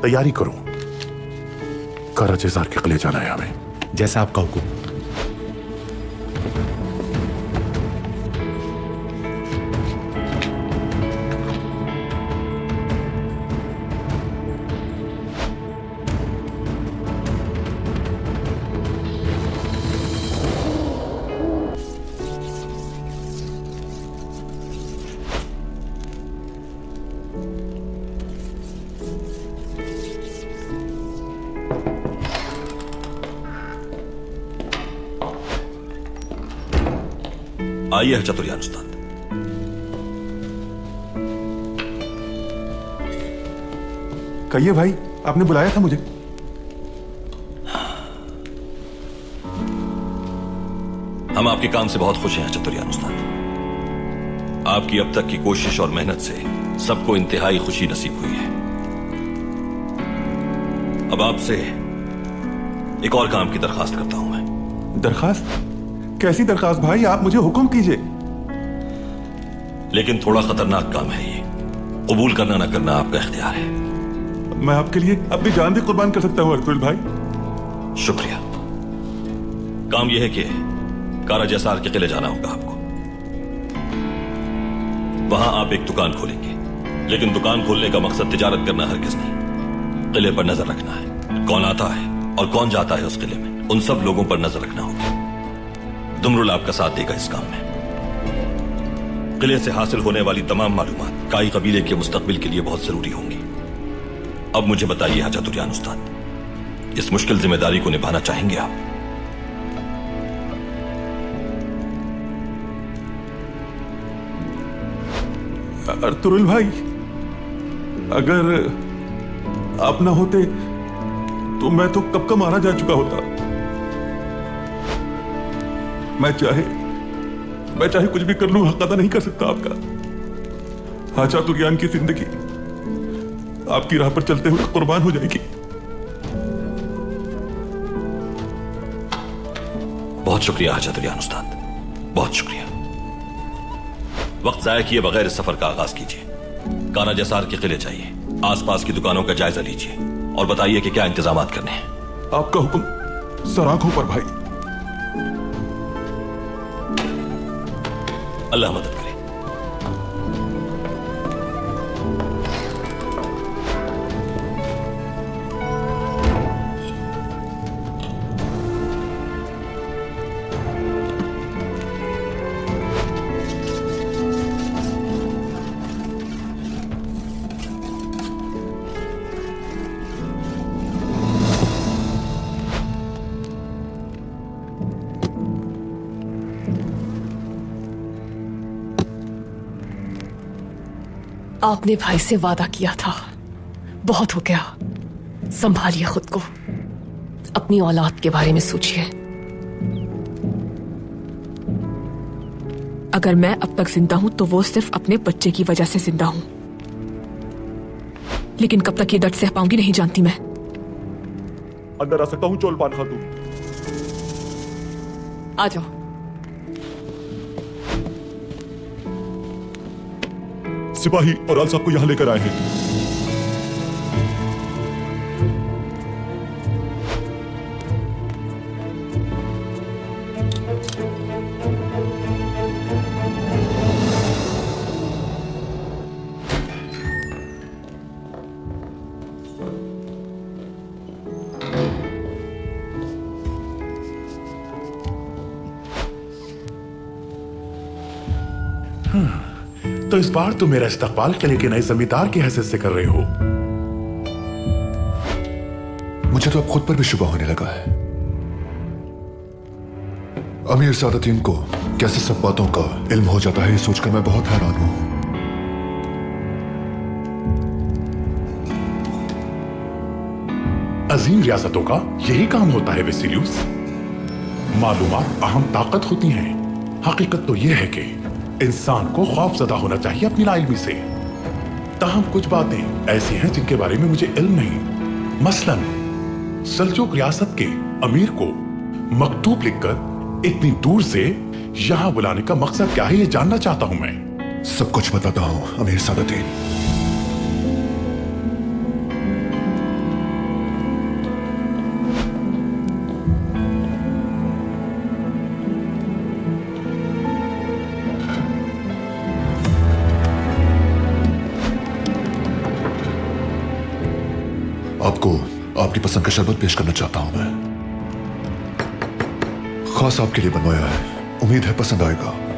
तैयारी करो, कराचेज़ार के किले जाना है हमें। जैसा आपका हुक्म। आइए है चतुर्यान उस्ताद। कहिए भाई, आपने बुलाया था मुझे? हम आपके काम से बहुत खुश हैं चतुर्यान उस्ताद। आपकी अब तक की कोशिश और मेहनत से सबको इंतहाई खुशी नसीब हुई है। अब आपसे एक और काम की दरखास्त करता हूं मैं। दरखास्त? कैसी दरखास्त भाई? आप मुझे हुक्म कीजिए। लेकिन थोड़ा खतरनाक काम है ये। कबूल करना ना करना आपका इख्तियार है। मैं आपके लिए अपनी जान भी कुर्बान कर सकता हूं अर्तुल भाई। शुक्रिया। काम यह है कि कराजैसार के किले जाना होगा आपको। वहां आप एक दुकान खोलेंगे, लेकिन दुकान खोलने का मकसद तिजारत करना हरगिज नहीं। किले पर नजर रखना है। कौन आता है और कौन जाता है उस किले में, उन सब लोगों पर नजर रखना होगा। दुमरुल आपका साथ देगा इस काम में। किले से हासिल होने वाली तमाम मालूमात काई कबीले के मुस्तकबिल के लिए बहुत जरूरी होंगी। अब मुझे बताइए चतुर्यान उस्ताद, इस मुश्किल जिम्मेदारी को निभाना चाहेंगे आप? अर्तुल भाई, अगर आप ना होते तो मैं तो कब का मारा जा चुका होता। मैं चाहे कुछ भी कर लूं, हक अदा नहीं कर सकता आपका। हाजा तुर्यान की जिंदगी आपकी राह पर चलते हुए कुर्बान हो जाएगी। बहुत शुक्रिया हाजा तुर्यान उस्ताद, बहुत शुक्रिया। वक्त जाया किए बगैर इस सफर का आगाज कीजिए। कराजैसार के किले जाइए, आसपास की दुकानों का जायजा लीजिए और बताइए कि क्या इंतजामात करने हैं। आपका हुक्म सर आंखों पर भाई। अल्लाह मदद करे। आपने भाई से वादा किया था, बहुत हो गया। संभालिए खुद को, अपनी औलाद के बारे में सोचिए। अगर मैं अब तक जिंदा हूं तो वो सिर्फ अपने बच्चे की वजह से जिंदा हूं, लेकिन कब तक ये दर्द सह पाऊंगी नहीं जानती मैं। अंदर आ सकता हूं चोलपान खातून? आ जाओ। सिपाही और आल साहब को यहां लेकर आए हैं। तो इस बार तुम मेरा इस्तकबाल किले के नए जमींदार की हैसियत से कर रहे हो। मुझे तो अब खुद पर भी शुबा होने लगा है। अमीर सादतीन को कैसे सब बातों का इल्म हो जाता है, ये सोचकर मैं बहुत हैरान हूं। अजीम रियासतों का यही काम होता है वेसिलियस। मालूमात अहम ताकत होती हैं। हकीकत तो यह है कि इंसान को खौफजदा होना चाहिए अपनी लाइल्मी से। ताहम कुछ बातें ऐसी हैं जिनके बारे में मुझे इल्म नहीं। मसलन सल्जूक रियासत के अमीर को मकतूब लिखकर इतनी दूर से यहां बुलाने का मकसद क्या है, ये जानना चाहता हूं मैं। सब कुछ बताता हूं अमीर सादतीन। आपको आपकी पसंद का शरबत पेश करना चाहता हूं मैं। खास आपके लिए बनवाया है, उम्मीद है पसंद आएगा।